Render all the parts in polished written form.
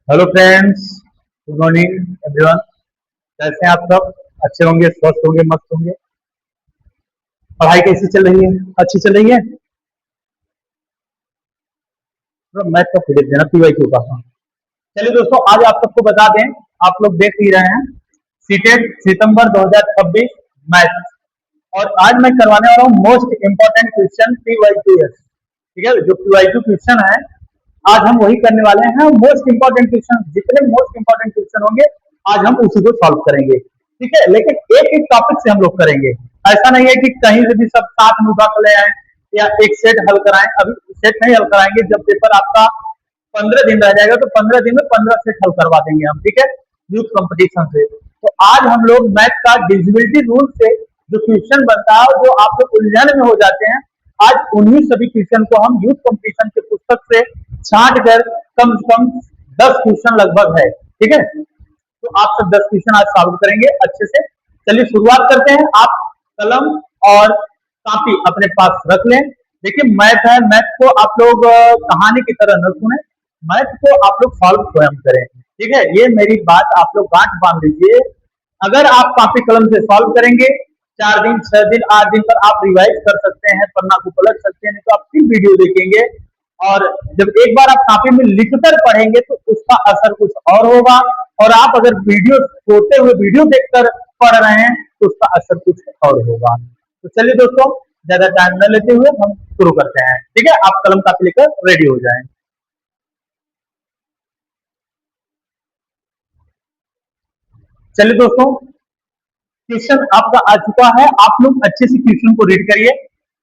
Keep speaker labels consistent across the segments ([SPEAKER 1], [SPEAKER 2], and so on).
[SPEAKER 1] Hello friends, good morning everyone. कैसे हैं आप सब? अच्छे होंगे, स्वस्थ होंगे, मस्त होंगे। पढ़ाई कैसी चल रही है? अच्छी चल रही है? मैथ का पीरियड देना, पीवाईक्यू का। हाँ। चलिए दोस्तों, आज आप सबको बता दें, आप लोग देख ही रहे हैं सीटेट सितंबर 2026 मैथ। और आज मैं करवाने वाला हूँ मोस्ट इंपोर्टेंट क्वेश्चन पीवाईक्यू। ठीक है, जो पीवाईक्यू क्वेश्चन है आज हम वही करने वाले हैं। मोस्ट इंपोर्टेंट क्वेश्चन, जितने मोस्ट इंपोर्टेंट क्वेश्चन होंगे आज हम उसी को सॉल्व करेंगे। ठीक है, लेकिन एक एक टॉपिक से हम लोग करेंगे। ऐसा नहीं है कि कहीं से भी सब साथ में उठा कर ले आए या एक सेट हल कराएं। अभी सेट नहीं हल कराएंगे, जब पेपर आपका 15 दिन रह जाएगा तो 15 दिन में 15 सेट हल करवा देंगे हम। ठीक है, यूथ कंपटीशन से। तो आज हम लोग मैथ का डिविजिबिलिटी रूल से जो क्वेश्चन बनता है, जो आप लोग उलझन में हो जाते हैं, आज उन्हीं सभी क्वेश्चन को हम यूथ कंपटीशन के पुस्तक से छांट कर कम से कम 10 क्वेश्चन लगभग है। ठीक है, तो आप सब 10 क्वेश्चन आज सॉल्व करेंगे अच्छे से। चलिए शुरुआत करते हैं। आप कलम और कॉपी अपने पास रख लें। देखिए, मैथ है, मैथ को आप लोग कहानी की तरह न सुने, मैथ को आप लोग सॉल्व स्वयं करें। ठीक है, ये मेरी बात आप लोग गांठ बांध लीजिए। अगर आप कॉपी कलम से सॉल्व करेंगे, 4 दिन 6 दिन 8 दिन पर आप रिवाइज कर सकते हैं, पन्ना को पलट सकते हैं, नहीं तो आप फिर वीडियो देखेंगे। और जब एक बार आप कॉपी में लिखकर पढ़ेंगे तो उसका असर कुछ और होगा। और आप अगर वीडियो सोते हुए वीडियो देखकर पढ़ रहे हैं तो उसका असर कुछ और होगा। तो चलिए दोस्तों, ज्यादा टाइम न लेते हुए हम शुरू करते हैं। ठीक है, आप कलम कॉपी लेकर रेडी हो जाएं। चलिए दोस्तों, क्वेश्चन आपका आ चुका है। आप लोग अच्छे से क्वेश्चन को रीड करिए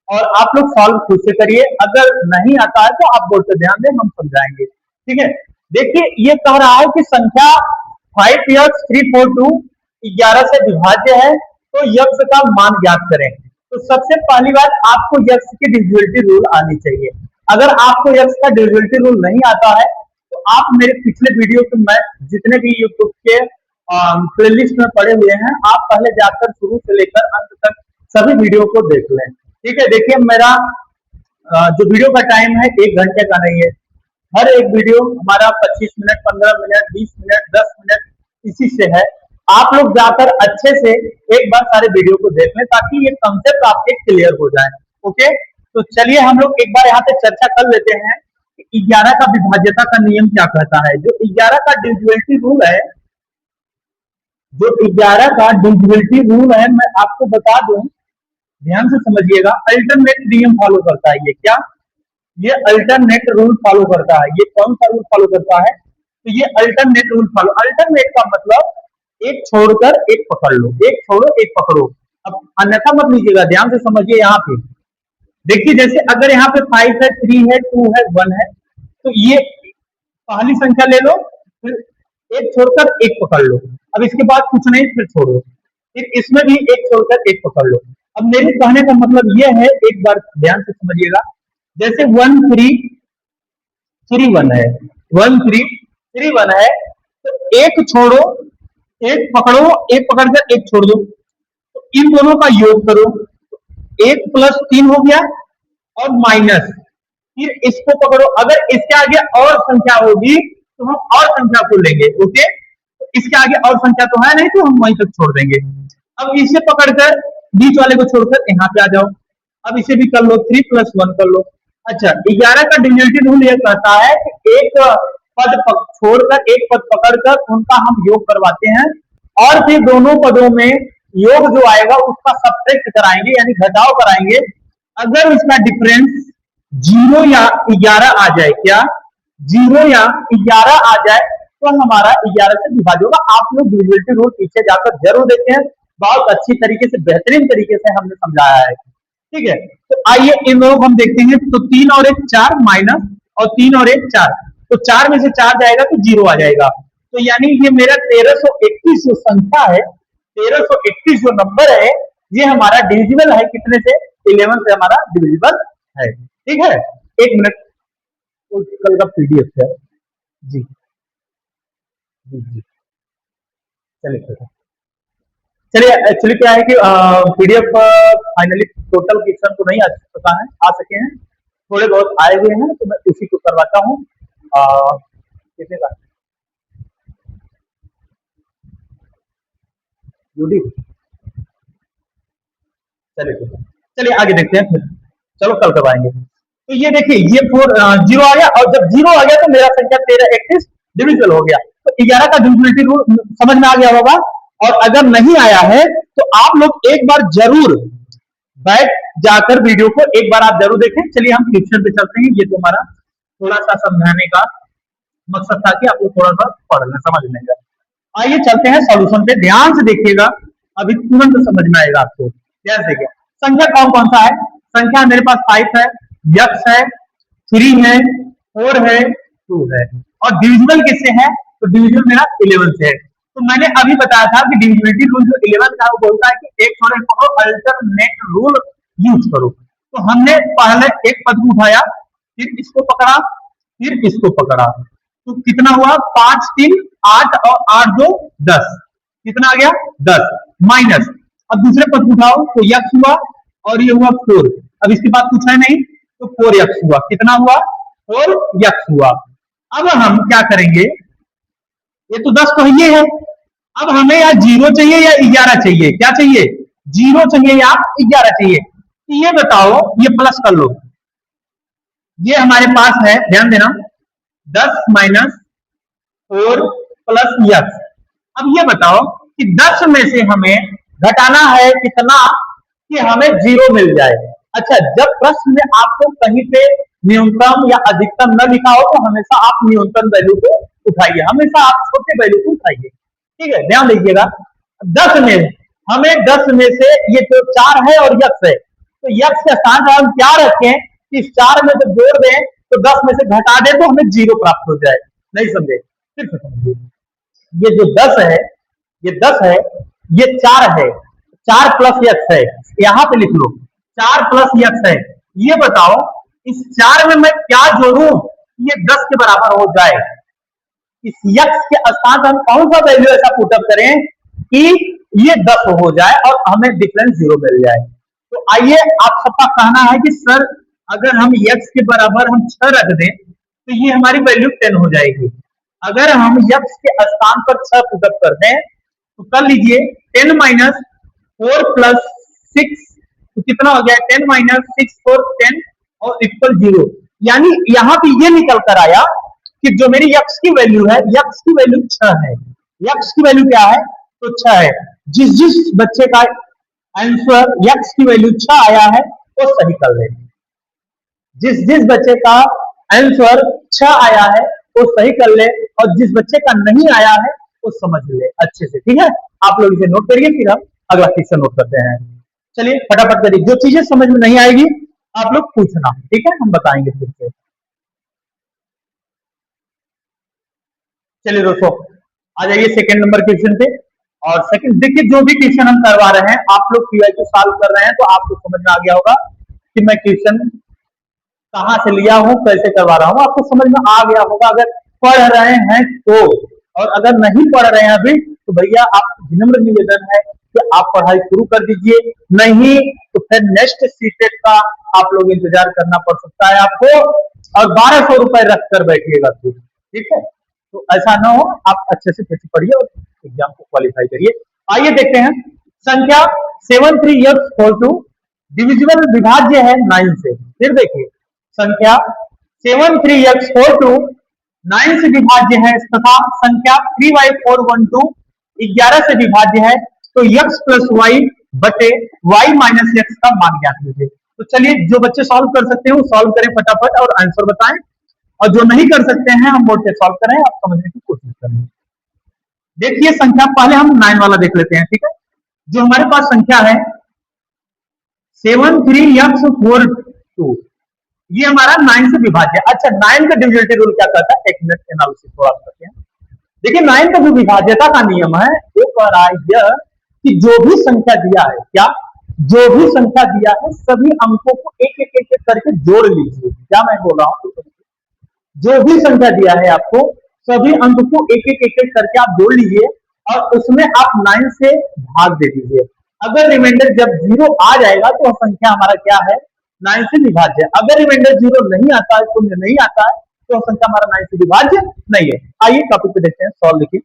[SPEAKER 1] और आप लोग सॉल्व खुद से करिए। अगर नहीं आता है तो आप बोर्ड पे ध्यान दें, हम समझाएंगे। ठीक है, देखिए ये कह रहा है कि संख्या 5x342 11 से विभाज्य है, तो यक्ष का मान ज्ञात करें। तो सबसे पहली बात, आपको यक्ष की डिविजिबिलिटी रूल आनी चाहिए। अगर आपको यक्ष का डिविजिबिलिटी रूल नहीं आता है तो आप मेरे पिछले वीडियो के मैं जितने भी यूट्यूब के प्लेलिस्ट में पड़े हुए हैं, आप पहले जाकर शुरू से लेकर अंत तक सभी वीडियो को देख लें। ठीक है, देखिए मेरा जो वीडियो का टाइम है 1 घंटे का नहीं है। हर एक वीडियो हमारा 25 मिनट, 15 मिनट, 20 मिनट, 10 मिनट इसी से है। आप लोग जाकर अच्छे से एक बार सारे वीडियो को देख लें ताकि ये कंसेप्ट आपके क्लियर हो जाए। ओके, तो चलिए हम लोग एक बार यहाँ पे चर्चा कर लेते हैं कि 11 का विभाज्यता का नियम क्या कहता है। जो 11 का डिविजिबिलिटी रूल है, जो 11 का डिविजिबिलिटी रूल है, मैं आपको बता दूं, ध्यान से समझिएगा। अल्टरनेट नियम फॉलो करता है ये। क्या? ये अल्टरनेट रूल फॉलो करता है। ये कौन सा रूल फॉलो करता है? तो ये अल्टरनेट रूल फॉलो, अल्टरनेट का मतलब एक छोड़कर एक पकड़ लो, एक छोड़ो एक पकड़ो। अब अन्यथा मत लीजिएगा, ध्यान से समझिए। यहाँ पे देखिए, जैसे अगर यहाँ पे 5 है, 3 है, 2 है, 1 है, तो ये पहली संख्या ले लो, फिर एक छोड़कर एक पकड़ लो। अब इसके बाद कुछ नहीं, फिर छोड़ो, फिर इसमें भी एक छोड़कर एक पकड़ लो। अब मेरे कहने का मतलब यह है, एक बार ध्यान से समझिएगा। जैसे 1 3 3 1 है, 1 3 3 1 है, तो एक छोड़ो एक पकड़ो, एक पकड़कर एक छोड़ दो, तो इन दोनों का योग करो, 1 + 3 हो गया और माइनस, फिर इसको पकड़ो। अगर इसके आगे और संख्या होगी तो हम और संख्या को लेंगे। ओके, तो इसके आगे और संख्या तो है नहीं, तो हम वहीं तक छोड़ देंगे। अब इसे पकड़कर बीच वाले को छोड़कर यहाँ पे आ जाओ। अब इसे भी कर लो, 3 + 1 कर लो। अच्छा, 11 का डिविजिबिलिटी रूल यह कहता है कि एक पद छोड़कर एक पद पकड़कर उनका हम योग करवाते हैं और फिर दोनों पदों में योग जो आएगा उसका सब्ट्रैक्ट कराएंगे, यानी घटाव कराएंगे। अगर उसका डिफरेंस 0 या 11 आ जाए, क्या 0 या 11 आ जाए, तो हमारा 11 से विभाज्य होगा। आप लोग डिविजिबिलिटी रूल पीछे जाकर जरूर देखें, बहुत अच्छी तरीके से, बेहतरीन तरीके से हमने समझाया है। ठीक है, तो आइए इन दोनों को हम देखते हैं। तो 3 और 1 4 माइनस, और 3 और 1 4, तो 4 में से 4 जाएगा तो 0 आ जाएगा। तो यानी ये मेरा 1331 जो संख्या है, 1331 जो नंबर है, ये हमारा डिविजिबल है कितने से? 11 से हमारा डिविजिबल है। ठीक है, 1 मिनट, कल का पीडीएफ है जी। जी जी, चलिए चलिए। एक्चुअली क्या है कि पीडीएफ फाइनली टोटल क्वेश्चन तो नहीं आ सका है, आ सके हैं, थोड़े बहुत आए हुए हैं, तो मैं उसी को करवाता हूँ। कितने का यूडी। चलिए ठीक है, चलिए आगे देखते हैं फिर, चलो कल करवाएंगे। तो ये देखिए, ये 0 आ गया, और जब 0 आ गया तो मेरा संख्या 13 31 डिविजिबल हो गया। तो 11 का डिविजिबिलिटी रूल समझ में आ गया होगा। और अगर नहीं आया है तो आप लोग एक बार जरूर बैठ जाकर वीडियो को एक बार आप जरूर देखें। चलिए हम क्वेश्चन पे चलते हैं। ये तो हमारा थोड़ा सा समझाने का मकसद था कि आप लोग थोड़ा सा पढ़ लें, समझ लेंगे। आइए चलते हैं सॉल्यूशन पे, ध्यान से देखिएगा, अभी तुरंत समझ में आएगा आपको। ध्यान से देखिए, संख्या कौन कौन सा है। संख्या मेरे पास 5 है, यक्स है, 3 है, 4 है, 2 है। और डिविजिबल किससे है, तो डिविजिबल मेरा 11 से है। तो मैंने अभी बताया था कि डिविजिबिलिटी रूल जो 11 था वो बोलता है कि एक छोड़े को अल्टरनेट रूल यूज करो। तो हमने पहले एक पद को उठाया, फिर इसको पकड़ा, फिर इसको पकड़ा, तो कितना हुआ, 5 3 8 और 8 2 10। कितना आ गया, 10 माइनस। अब दूसरे पद को उठाओ तो यक्स हुआ, और ये हुआ 4। अब इसके बाद कुछ है नहीं, तो 4 यक्स हुआ। कितना हुआ, 4 यक्स हुआ। अब हम क्या करेंगे, ये तो 10 तो ये है। अब हमें या 0 चाहिए या 11 चाहिए, क्या चाहिए, 0 चाहिए या 11 चाहिए। तो ये बताओ, ये प्लस कर लो, ये हमारे पास है, ध्यान देना, 10 माइनस 4 प्लस यक्स। अब ये बताओ कि 10 में से हमें घटाना है कितना कि हमें 0 मिल जाए। अच्छा, जब प्रश्न में आपको कहीं पे न्यूनतम या अधिकतम न लिखा हो तो हमेशा आप न्यूनतम वैल्यू को उठाइए, हमेशा आप छोटे वैल्यू को उठाइए। ठीक है, ध्यान दीजिएगा। 10 में हमें 10 में से ये जो 4 है और यक्स है, तो यक्स के स्थान पर हम क्या रखें कि इस 4 में जब जोड़ दें तो 10 में से घटा दें तो हमें 0 प्राप्त हो जाए। नहीं समझे, फिर से समझिए। ये जो 10 है, ये 10 है, ये 4 है, 4 प्लस यक्स है, यहां पे लिख लो 4 प्लस यक्स है। ये बताओ इस 4 में मैं क्या जोड़ूं ये 10 के बराबर हो जाए। इस यक्स के स्थान पर हम कौन सा वैल्यू ऐसा पुटअप करें कि ये 10 हो जाए और हमें डिफरेंस 0 मिल जाए। तो आइए, आप सबका कहना है कि सर अगर हम यक्स के बराबर हम 6 रख दें तो ये हमारी वैल्यू 10 हो जाएगी। अगर हम यक्स के स्थान पर 6 पुटअप कर दें तो कर लीजिए 10 माइनस 4 प्लस 6, तो कितना हो गया, 10 माइनस 6 4 10 और इक्वल 0। यानी यहां पे ये निकल कर आया कि जो मेरी यक्स की वैल्यू है, यक्स की वैल्यू 6 है। यक्स की वैल्यू क्या है, तो 6 है। जिस जिस बच्चे का आंसर यक्स की वैल्यू 6 आया है वो सही कर ले। जिस जिस बच्चे का आंसर 6 आया है वो सही कर ले, और जिस बच्चे का नहीं आया है वो समझ ले अच्छे से। ठीक है, आप लोग इसे नोट करिए, फिर हम अगला क्वेश्चन नोट करते हैं। चलिए फटाफट करिए, जो चीजें समझ में नहीं आएगी आप लोग पूछना, ठीक है, हम बताएंगे फिर से। चलिए दोस्तों, आ जाइए सेकंड नंबर क्वेश्चन पे। और सेकंड देखिए, जो भी क्वेश्चन हम करवा रहे हैं आप लोग पीवाईक्यू सॉल्व कर रहे हैं तो आपको समझ में आ गया होगा कि मैं क्वेश्चन कहां से लिया हूं, कैसे करवा रहा हूं, आपको समझ में आ गया होगा अगर पढ़ रहे हैं तो। और अगर नहीं पढ़ रहे हैं अभी तो भैया आप विनम्र निवेदन है कि आप पढ़ाई शुरू कर दीजिए, नहीं तो फिर नेक्स्ट सीटेट का आप लोग इंतजार करना पड़ सकता है आपको, और 1200 रुपए रख कर बैठिएगा फिर। ठीक है, तो ऐसा ना हो, आप अच्छे से कैसे पढ़िए और एग्जाम को क्वालिफाई करिए। आइए देखते हैं, संख्या 7 3 x 4 डिविजिबल विभाज्य है 9 से। फिर देखिए, संख्या 7 3 x 4 9 से विभाज्य है, तथा संख्या 3y412 11 से विभाज्य है। तो x प्लस वाई बटे y माइनस एक्स का मान ज्ञात कीजिए। तो चलिए, जो बच्चे सॉल्व कर सकते हैं वो सॉल्व करें फटाफट और आंसर बताएं, और जो नहीं कर सकते हैं हम बोर्ड पे सॉल्व करें, आप समझने की कोशिश करें। देखिए संख्या, पहले हम 9 वाला देख लेते हैं। ठीक है, जो हमारे पास संख्या है 7 3 x 4 2, ये हमारा 9 से विभाज्य है। अच्छा, 9 का डिविजिबिलिटी रूल क्या कहता है, एक मिनट एनालिसिस थोड़ा करते हैं। देखिए 9 का जो विभाज्यता का नियम है वो कह रहा है यह कि जो भी संख्या दिया है, क्या, जो भी संख्या दिया है सभी अंकों को एक एक एक करके जोड़ लीजिए। क्या मैं बोल रहा हूं, जो भी संख्या दिया है आपको सभी अंक को एक एक एक करके आप जोड़ लीजिए और उसमें आप 9 से भाग दे दीजिए। अगर रिमाइंडर जब 0 आ जाएगा तो वह संख्या हमारा क्या है, 9 से विभाज्य। अगर रिमाइंडर 0 नहीं आता है, शून्य नहीं आता है, तो संख्या हमारा 9 से विभाज्य नहीं है। आइए टॉपिक पे देखते हैं, सॉल्व लिखिए।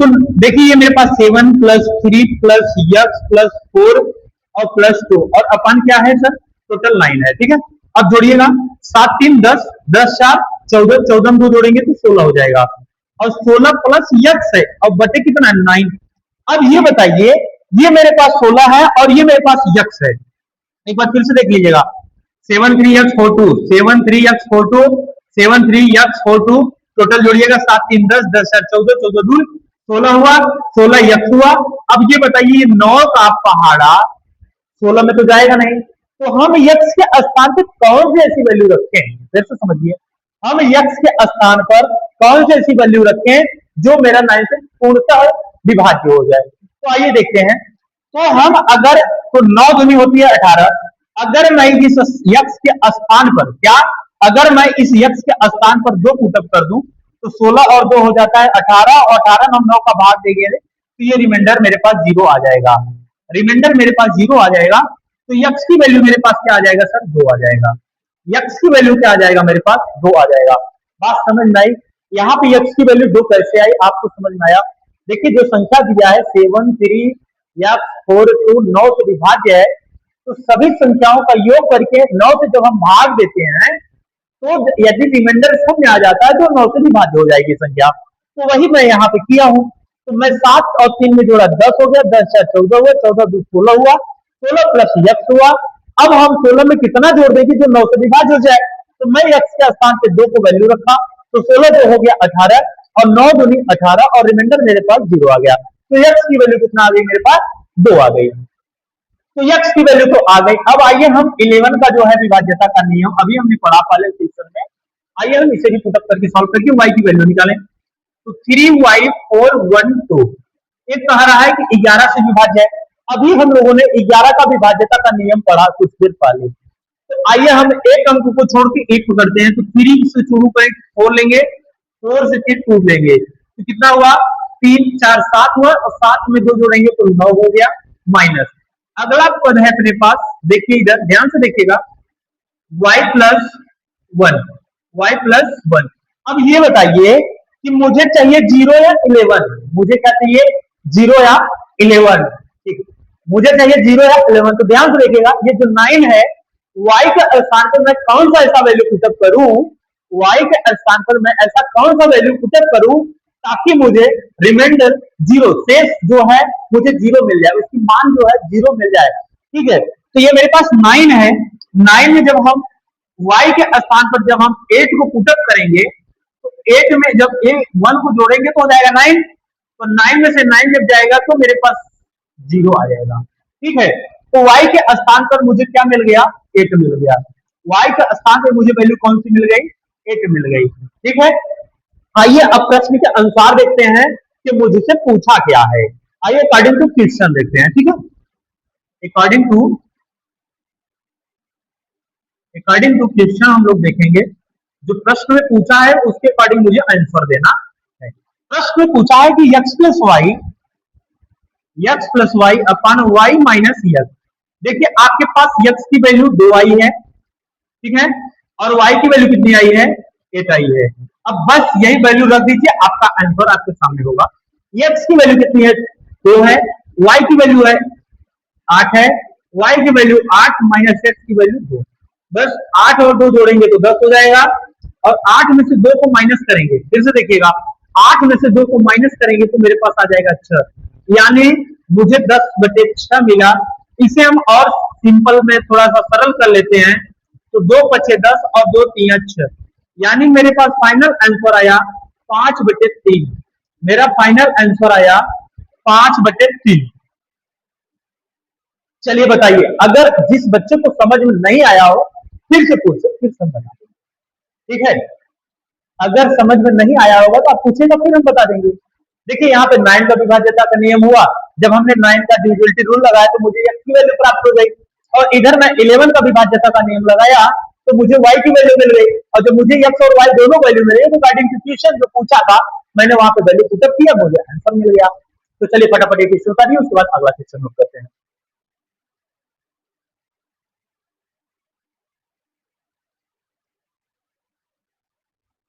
[SPEAKER 1] तो देखिए ये मेरे पास 7 + 3 + x + 4 और +2 और अपन क्या है सर, टोटल 9 है, ठीक है। अब जोड़िएगा, 7 3 10, 10 4 14, 14 में 2 जोड़ेंगे तो 16 हो जाएगा, और 16 प्लस यक्स है और बटे कितना है 9। अब ये बताइए, ये मेरे पास 16 है और ये मेरे पास यक्स है, एक बार फिर से देख लीजिएगा। 7 3 x 4 2, 7 3 x 4 2, 7 3 x 4 2, टोटल जोड़िएगा 7 3 10, 10 4 14, 14 दूर 16 हुआ, 16 यक्स हुआ। अब ये बताइए, ये 9 का पहाड़ा 16 में तो जाएगा नहीं, तो हम यक्स के स्थान पर कौन सी ऐसी वैल्यू रखें, फिर से समझिए, हम यक्स के स्थान पर कौन सी ऐसी वैल्यू रखें जो मेरा 9 से पूर्णतः विभाज्य हो जाए। तो आइए देखते हैं। तो हम अगर, तो 9 दूनी होती है 18, अगर मैं इस यक्स के स्थान पर क्या, अगर मैं इस यक्स के स्थान पर 2 पुटअप कर दूं तो 16 और 2 हो जाता है 18, और 18 में हम 9 का भाग देंगे तो ये रिमाइंडर मेरे पास 0 आ जाएगा, रिमाइंडर मेरे पास 0 आ जाएगा। तो यक्स की वैल्यू मेरे पास क्या आ जाएगा सर, 2 आ जाएगा। यक्स की वैल्यू क्या आ जाएगा मेरे पास, 2 आ जाएगा। बात समझ में आई? यहाँ पे यक्स की वैल्यू 2 कैसे आई आपको समझ में आया? देखिए जो संख्या दिया है 7 3 x 4 2 9 से विभाज्य है, तो सभी संख्याओं का योग करके 9 से जब हम भाग देते हैं तो यदि रिमाइंडर सब में आ जाता है तो 9 से विभाज्य हो जाएगी संख्या। तो वही मैं यहाँ पे किया हूँ। तो मैं 7 और 3 में जोड़ा 10 हो गया, 10 4 14 हुआ, 14 2 16 हुआ, 16 प्लस यक्स हुआ। अब हम 16 में कितना जोड़ देंगे जो 9 से विभाज्य हो जाए, तो मैं यक्स के स्थान पे 2 को वैल्यू रखा, तो 16 2 हो गया 18, और 9 दूनी 18, और रिमाइंडर मेरे पास 0 आ गया। तो यक्स की वैल्यू कितना आ गई मेरे पास, 2 आ गई। तो यक्स की वैल्यू तो आ गई। अब आइए हम 11 का जो है विभाज्यता का नियम अभी हमने पढ़ा पहले सेक्शन में, आइए हम इसे भी पुटअप करके सॉल्व करके y की वैल्यू निकालें। तो 3y 4 1 2, एक कह रहा है कि 11 से विभाज्य है। अभी हम लोगों ने 11 का विभाज्यता का नियम पढ़ा कुछ देर पहले। तो आइए हम एक अंक को छोड़ के एक पकड़ते हैं, तो 3 से शुरू करें, 4 लेंगे, 4 से फिर 2 लेंगे, तो कितना हुआ 3 4 7 हुआ, और 7 में 2 जोड़ेंगे तो 9 हो गया, माइनस। अगला पद है अपने पास, देखिए इधर ध्यान से देखिएगा, y प्लस 1, y प्लस 1। अब ये बताइए कि मुझे चाहिए 0 या 11, मुझे क्या चाहिए 0 या 11, ठीक, मुझे चाहिए 0 या 11। तो ध्यान से देखिएगा, ये जो 9 है y के स्थान पर मैं कौन सा ऐसा वैल्यू पुटअप करूं, y के स्थान पर मैं ऐसा कौन सा वैल्यू पुटअप करूं ताकि मुझे रिमाइंडर 0 शेष जो है मुझे 0 मिल जाए, उसकी मान जो है 0 मिल जाए, ठीक है। तो ये मेरे पास 9 है, 9 में जब हम y के स्थान पर जब हम 8 को पुटअप करेंगे तो 8 में जब 1 को जोड़ेंगे तो हो जाएगा 9, तो 9 में से 9 जब जाएगा तो मेरे पास 0 आ जाएगा, ठीक है। तो y के स्थान पर मुझे क्या मिल गया, 8 मिल गया। y के स्थान पर मुझे वैल्यू कौन सी मिल गई, 8 मिल गई, ठीक है। आइए अब प्रश्न के अनुसार देखते हैं कि मुझसे पूछा क्या है। आइए अकॉर्डिंग टू क्वेश्चन देखते हैं, ठीक है। अकॉर्डिंग टू क्वेश्चन हम लोग देखेंगे, जो प्रश्न में पूछा है उसके अकॉर्डिंग मुझे आंसर देना है। प्रश्न में पूछा है कि x प्लस वाई अपन वाई माइनस यक्स। देखिए आपके पास यक्स की वैल्यू 2 आई है, ठीक है, और y की वैल्यू कितनी आई है, 8 आई है। अब बस यही वैल्यू रख दीजिए, आपका आंसर आपके सामने होगा। x की वैल्यू कितनी है, 2 है, y की वैल्यू है 8 है, y की वैल्यू 8 माइनस x की वैल्यू 2। बस 8 और 2 जोड़ेंगे तो 10 हो जाएगा, और 8 में से 2 को माइनस करेंगे, फिर से देखिएगा 8 में से 2 को माइनस करेंगे तो मेरे पास आ जाएगा 6, यानी मुझे 10/6 मिला। इसे हम और सिंपल में थोड़ा सा सरल कर लेते हैं, तो 2 5 10 और 2 3 6, यानी मेरे पास फाइनल आंसर आया 5/3। मेरा फाइनल आंसर आया 5/3। चलिए बताइए, अगर जिस बच्चे को समझ में नहीं आया हो फिर से पूछे, फिर से बता, ठीक है। अगर समझ में नहीं आया होगा तो आप पूछेगा, फिर हम बता देंगे। देखिए यहाँ पे 9 का विभाज्यता का नियम हुआ, जब हमने 9 का डिविजिबिलिटी रूल लगाया तो मुझे x की वैल्यू प्राप्त हो गई, और इधर मैं 11 का विभाज्यता का नियम लगाया तो मुझे y की वैल्यू मिल गई, और जब मुझे x और y दोनों वैल्यू मिल गई तो अकॉर्डिंग टू क्वेश्चन जो पूछा था मैंने वहां पे वैल्यू पुटअप किया, मुझे आंसर मिल गया। तो चलिए फटाफट एक क्वेश्चन उतारिए, उसके बाद अगला क्वेश्चन नोट करते हैं।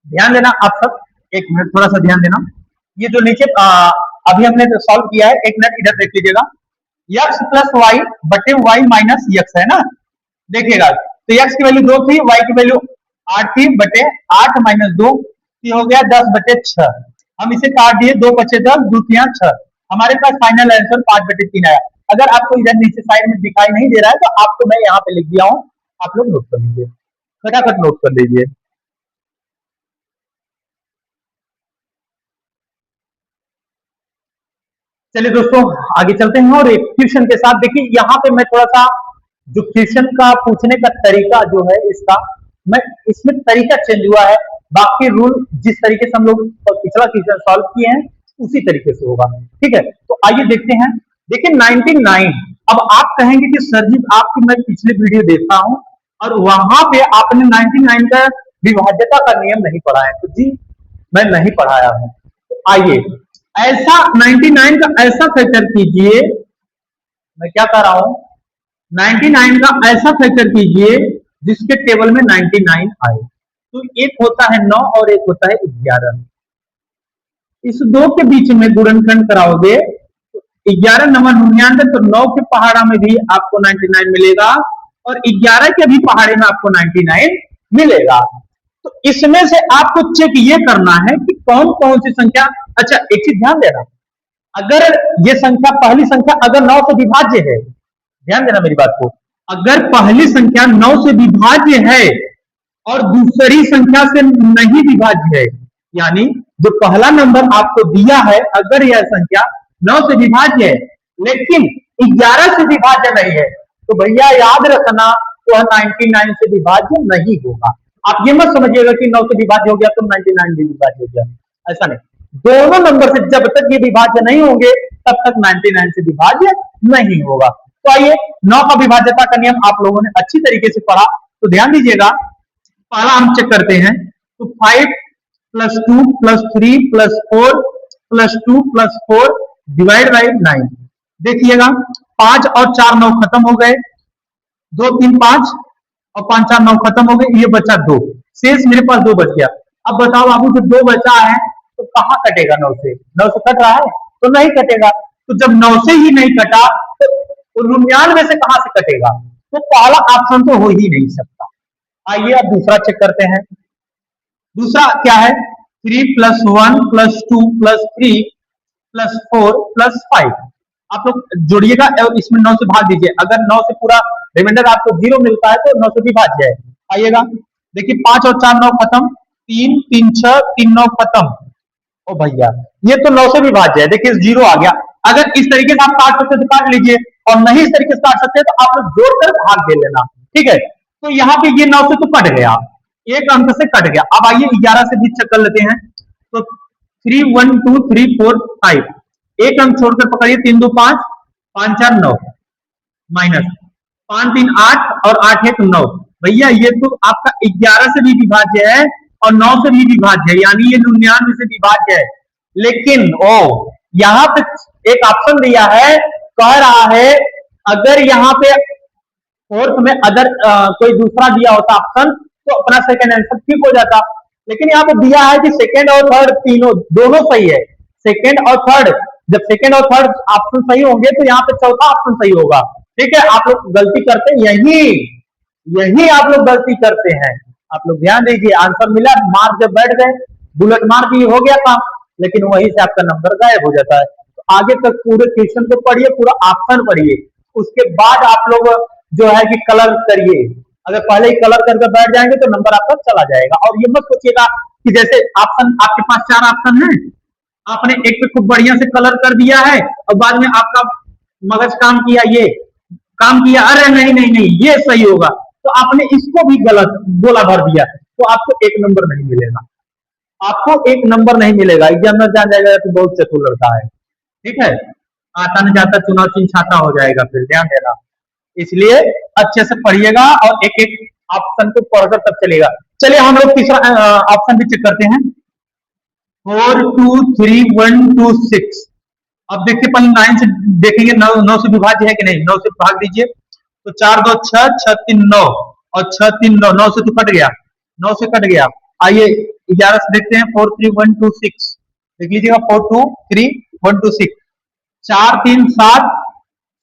[SPEAKER 1] ध्यान देना आप सब, एक मिनट थोड़ा सा ध्यान देना। ये जो नीचे अभी हमने सॉल्व किया है, एक मिनट इधर देख लीजिएगा। x प्लस वाई बटे वाई माइनस एक्स है ना, देखिएगा तो x की वैल्यू 2 थी, y की वैल्यू 8 थी, बटे 8 माइनस 2 ये हो गया 10 बटे 6। हम इसे काट दिए, 2 बचे 10, 2 तिया 6, हमारे पास फाइनल आंसर 5 बटे 3 आया। अगर आपको इधर नीचे साइड में दिखाई नहीं दे रहा है तो आपको मैं यहाँ पे लिख दिया हूँ, आप लोग नोट कर लीजिए, फटाफट नोट कर लीजिए। चलिए दोस्तों आगे चलते हैं और एक क्वेश्चन के साथ। देखिए यहाँ पे मैं थोड़ा सा जो क्वेश्चन का पूछने का तरीका जो है इसका, मैं इसमें तरीका चेंज हुआ है, बाकी रूल जिस तरीके से हम लोग पिछला क्वेश्चन सॉल्व किए हैं उसी तरीके से होगा, ठीक है। तो आइए देखते हैं। देखिए 99, अब आप कहेंगे कि सर जी आपकी मैं पिछली वीडियो देखा हूं और वहां पे आपने 99 का विभाज्यता का नियम नहीं पढ़ा है, तो जी मैं नहीं पढ़ाया हूं। तो आइए ऐसा 99 का ऐसा फैक्टर कीजिए, मैं क्या कर रहा हूं, 99 का ऐसा फैक्टर कीजिए जिसके टेबल में 99 आए। तो एक होता है 9 और एक होता है 11, इस दो के बीच में गुणनखंड कराओगे तो 11 नंबर 99, तो 9 के पहाड़ा में भी आपको 99 मिलेगा और 11 के भी पहाड़े में आपको 99 मिलेगा। तो इसमें से आपको चेक ये करना है कि कौन कौन सी संख्या, अच्छा एक चीज ध्यान देना, अगर ये संख्या पहली संख्या अगर 9 से विभाज्य है, ध्यान देना मेरी बात को, अगर पहली संख्या 9 से विभाज्य है और दूसरी संख्या से नहीं विभाज्य है, यानी जो पहला नंबर आपको दिया है अगर यह संख्या 9 से विभाज्य है लेकिन 11 से विभाज्य नहीं है, तो भैया याद रखना वह 99 से विभाज्य नहीं होगा। आप ये मत समझिएगा कि 9 से विभाज्य हो गया तो 99 भी विभाज्य हो गया, ऐसा नहीं। दोनों नंबर से जब तक ये विभाज्य नहीं होंगे तब तक 99 से विभाज्य नहीं होगा। तो आइए 9 का विभाज्यता का नियम आप लोगों ने अच्छी तरीके से पढ़ा, तो ध्यान दीजिएगा। पहला हम चेक करते हैं, तो 5 plus 2 plus 3 plus 4 plus 2 plus 4 divide by 9। देखिएगा 5 और 4 9 खत्म हो गए, 2 3 5 और 5 4 9 खत्म हो गए, ये बचा 2, शेष मेरे पास 2 बच गया। अब बताओ बाबू जो 2 बचा है तो कहां कटेगा, 9 से? 9 से कट रहा है तो नहीं कटेगा, तो जब 9 से ही नहीं कटा तो 99 से कहां से कटेगा, तो पहला ऑप्शन तो हो ही नहीं सकता। आइए अब दूसरा चेक करते हैं। दूसरा क्या है, 3 plus 1 plus 2 plus 3 plus 4 plus 5। आप लोग जोड़िएगा और इसमें 9 से भाग दीजिए, अगर 9 से पूरा रिमाइंडर आपको 0 मिलता है तो 9 से भी भाग जाए। आइएगा देखिए 5 और 4 9 खत्म, 3 3 6 3 9 खत्म। ओ भैया ये तो 9 से भी भाग जाए, देखिए 0 आ गया। अगर इस तरीके से आप काट सकते तो काट लीजिए और नहीं इस तरीके से काट सकते तो आप लोग जोड़कर भाग दे लेना, ठीक है। तो यहाँ पे ये 9 से तो कट गया, एक अंक से कट गया। अब आइए 11 से भी चेक कर लेते हैं, तो 3 1 2 3 4 5, एक अंक छोड़कर पकड़िए, 3 2 5 5 4 9 माइनस 5 3 8 और 8 1 9। भैया ये तो आपका 11 से भी विभाज्य है और 9 से भी विभाज्य है, यानी ये 99 से विभाज्य है। लेकिन ओ यहाँ पे एक ऑप्शन दिया है, कह रहा है अगर यहाँ पे फोर्थ में अगर कोई दूसरा दिया होता ऑप्शन तो अपना सेकंड आंसर ठीक हो जाता, लेकिन यहाँ पे दिया है कि सेकंड और थर्ड तीनों दोनों सही है। सेकंड और थर्ड, जब सेकंड और थर्ड ऑप्शन सही होंगे तो यहाँ पे चौथा ऑप्शन सही होगा, ठीक है। आप लोग गलती करते हैं यही आप लोग गलती करते हैं। आप लोग ध्यान दीजिए, आंसर मिला, मार्क जब बैठ गए, बुलेट मार दिए, हो गया काम, लेकिन वहीं से आपका नंबर गायब हो जाता है। तो आगे तक पूरे क्वेश्चन को पढ़िए, पूरा ऑप्शन पढ़िए, उसके बाद आप लोग जो है कि कलर करिए। अगर पहले ही कलर करके बैठ जाएंगे तो नंबर आपका चला जाएगा। और ये मत सोचिएगा कि जैसे ऑप्शन आपके पास 4 ऑप्शन है, आपने एक पे खूब बढ़िया से कलर कर दिया है और बाद में आपका मगज काम किया, ये काम किया, अरे नहीं नहीं नहीं ये सही होगा, तो आपने इसको भी गलत बोला भर दिया, तो आपको एक नंबर नहीं मिलेगा, आपको एक नंबर नहीं मिलेगा। एग्जाम में जान जाएगा तो बहुत चतुर लड़का है, ठीक है। आता न जाता चुनाव चिन्ह छाता हो जाएगा, फिर ध्यान देना। इसलिए अच्छे से पढ़िएगा और एक एक ऑप्शन को पढ़कर तब चलेगा। चलिए हम लोग तीसरा ऑप्शन भी चेक करते हैं, 4 2 3 1 2 6। अब देखिए पहले 9 से देखेंगे, 9 से विभाज्य है कि नहीं, 9 से भाग दीजिए, तो 4 2 6 6 3 9 और 6 3 9, 9 से तो कट गया, 9 से कट गया। आइए 11 से देखते हैं, 4 3 1 2 6, देख लीजिएगा 4 2 3 126, 4 3 7,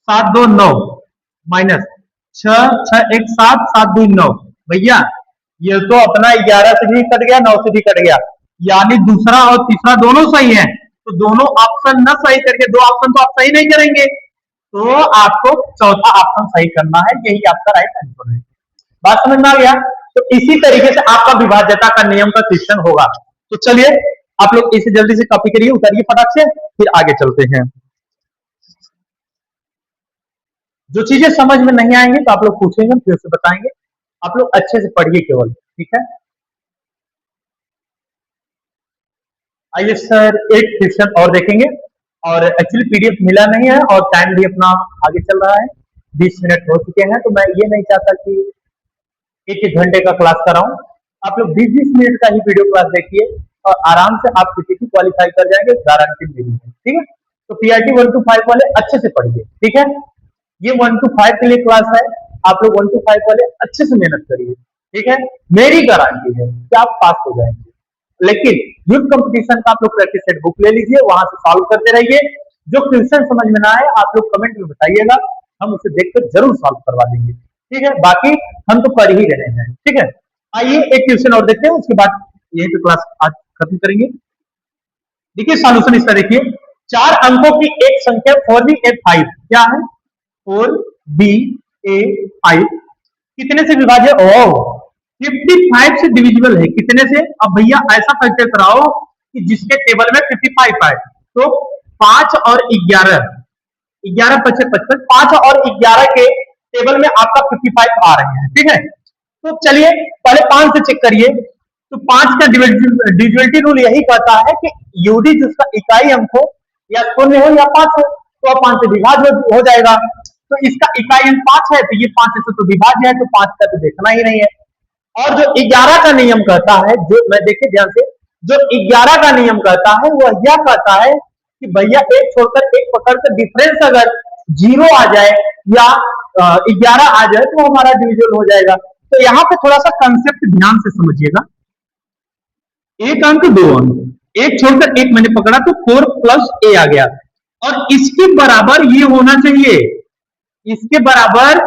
[SPEAKER 1] 7 2 9 माइनस 6 6 1 7, 7 2 9। भैया ये तो अपना 11 से भी कट गया, 9 से भी कट गया, यानी दूसरा और तीसरा दोनों सही है। तो दोनों ऑप्शन न सही करके दो ऑप्शन तो आप सही नहीं करेंगे, तो आपको चौथा ऑप्शन सही करना है, यही आपका राइट आंसर है। बात समझ में आ गया? तो इसी तरीके से आपका विभाज्यता का नियम का क्वेश्चन होगा। तो चलिए आप लोग इसे जल्दी से कॉपी करिए, उतारिए फटाक से, फिर आगे चलते हैं। जो चीजें समझ में नहीं आएंगे तो आप लोग पूछेंगे, फिर से बताएंगे। आप लोग अच्छे से पढ़िए केवल, ठीक है? आइए सर एक क्वेश्चन और देखेंगे, और एक्चुअली पीडीएफ मिला नहीं है और टाइम भी अपना आगे चल रहा है, 20 मिनट हो चुके हैं, तो मैं ये नहीं चाहता कि एक एक घंटे का क्लास कराऊं। आप लोग 20-20 मिनट का ही वीडियो क्लास देखिए और आराम से आप सीटीटी क्वालिफाई कर जाएंगे, गारंटी मेरी है, ठीक है? तो पीआरटी 1 to 5 वाले अच्छे से पढ़िए, ठीक है? ये 1 to 5 के लिए क्लास है, आप लोग 1 to 5 वाले अच्छे से मेहनत करिए, ठीक है? मेरी गारंटी है कि आप पास हो जाएंगे। लेकिन यूथ कंपटीशन का आप लोग प्रैक्टिस सेट बुक ले लीजिए, वहां से सॉल्व करते रहिए। जो क्वेश्चन समझ में ना आए आप लोग कमेंट में बताइएगा, हम उसे देखकर जरूर सॉल्व करवा देंगे, ठीक है? बाकी हम तो कर ही रहे हैं, ठीक है? आइए एक क्वेश्चन और देखते हैं, उसके बाद यही तो क्लास आज खत्म करेंगे। देखिए सॉल्यूशन इसका देखिए, 4 अंकों की एक संख्या 4b a5 क्या है? 4b a5 कितने से विभाज्य? ओ 55 से डिविजिबल है, कितने से? अब भैया ऐसा फैक्टर कराओ कि जिसके टेबल में 55 आए, तो 5 और 11, 11 5 55, 5 और 11 के टेबल में आपका 55 आ रहे हैं, ठीक है? तो चलिए पहले 5 से चेक करिए। तो 5 का डिविजिबिलिटी रूल यही कहता है कि यूडी जिसका इकाई अंक हो, या 0 हो या 5 हो, तो 5 से विभाज्य हो जाएगा। तो इसका इकाई अंक 5 है, तो ये 5 से तो विभाज्य है, तो 5 का तो देखना ही नहीं है। और जो 11 का नियम कहता है, जो मैं देखिए ध्यान से, जो 11 का नियम कहता है वह यह कहता है कि भैया एक छोड़कर एक पकड़कर डिफरेंस अगर 0 आ जाए या 11 आ जाए तो हमारा डिविजन हो जाएगा। तो यहाँ पे थोड़ा सा कंसेप्ट ध्यान से समझिएगा। एक अंक 2 अंक, एक छोड़कर एक मैंने पकड़ा तो 4 प्लस ए आ गया, और इसके बराबर ये होना चाहिए, इसके बराबर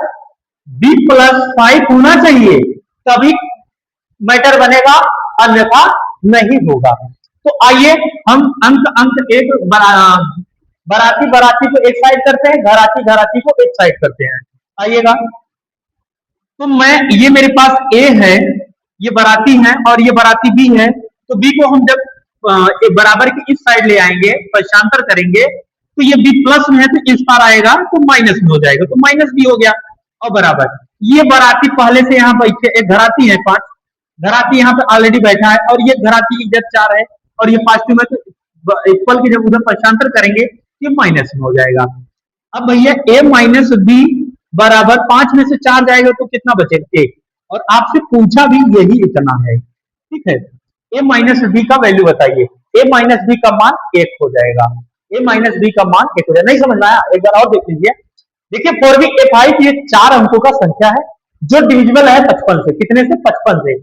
[SPEAKER 1] b प्लस 5 होना चाहिए, तभी मैटर बनेगा, अन्यथा नहीं होगा। तो आइए हम अंक अंक एक बराती बराती को एक साइड करते हैं, घराती घराती को एक साइड करते हैं। आइएगा, तो मैं ये मेरे पास a है, ये बराती है और ये बराती b है, तो b को हम जब बराबर की इस साइड ले आएंगे, पक्षांतर करेंगे, तो ये b प्लस में है तो इस पार आएगा तो माइनस में हो जाएगा, तो माइनस b हो गया। और बराबर ये बराती पहले से यहाँ बैठे, एक घराती है 5, घराती यहाँ पे ऑलरेडी बैठा है, और ये घराती इधर 4 है और ये पॉजिटिव है, तो इक्वल की जब उधर पक्षांतर करेंगे ये माइनस में हो जाएगा। अब भैया a माइनस b बराबर 5 में से 4 जाएगा तो कितना बचेगा? 1, और आपसे पूछा भी यही इतना है, ठीक है? a माइनस b का वैल्यू बताइए, a माइनस b का मान 1 हो जाएगा, a माइनस b का मान 1 हो जाएगा। नहीं समझ में आया? एक बार और देख लीजिए। देखिए 4b a5 ये 4 अंकों का संख्या है जो डिविजिबल है 55 से, कितने से? 55 से।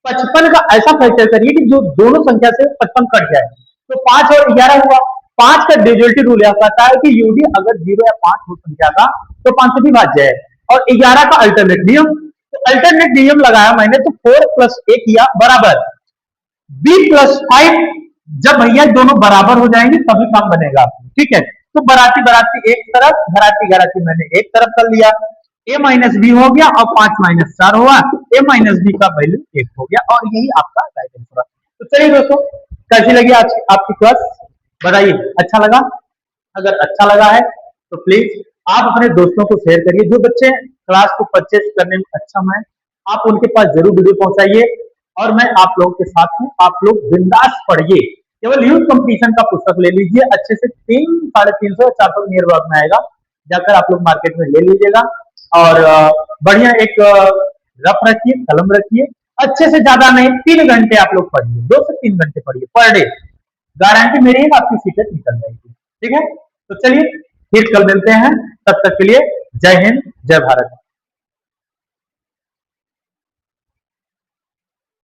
[SPEAKER 1] 55 का ऐसा फैक्टर करिए कि जो दोनों संख्या से 55 कट जाए, तो 5 और 11 हुआ। 5 का डिविजिबिलिटी रूल यह कहता है कि यूडी अगर 0 या 5 हो संख्या का तो 5 से विभाज्य है, और 11 का अल्टरनेट नियम, तो अल्टरनेट नियम लगाया मैंने, तो 4 प्लस a किया बराबर b प्लस 5। जब भैया दोनों बराबर हो जाएंगे तभी काम बनेगा, ठीक है? तो बराती बराती एक तरफ, घराती घराती मैंने एक तरफ कर लिया, a माइनस बी हो गया और 5 माइनस 4 हुआ, a माइनस बी का वैल्यू 1 हो गया, और यही आपका राइट आंसर है। तो चलिए दोस्तों, कैसी लगी आज आपकी क्लास बताइए? अच्छा लगा? अगर अच्छा लगा है तो प्लीज आप अपने दोस्तों को शेयर करिए। जो बच्चे क्लास को परचेज करने में सक्षम है, आप उनके पास जरूर वीडियो पहुंचाइए, और मैं आप लोगों के साथ हूं। आप लोग बिंदास पढ़िए, केवल यूथ कंपटीशन का पुस्तक ले लीजिए, अच्छे से 300-350 400 नियर अबाउट में आएगा, जाकर आप लोग मार्केट में ले लीजिएगा, और बढ़िया एक रफ रखिए, कलम रखिए, अच्छे से ज्यादा नहीं 3 घंटे आप लोग पढ़िए, 2 से 3 घंटे पढ़िए पर डे, गारंटी मेरी है आपकी सीटें निकल जाएगी, ठीक है? तो चलिए फिर कल मिलते हैं, तब तक के लिए जय हिंद जय भारत।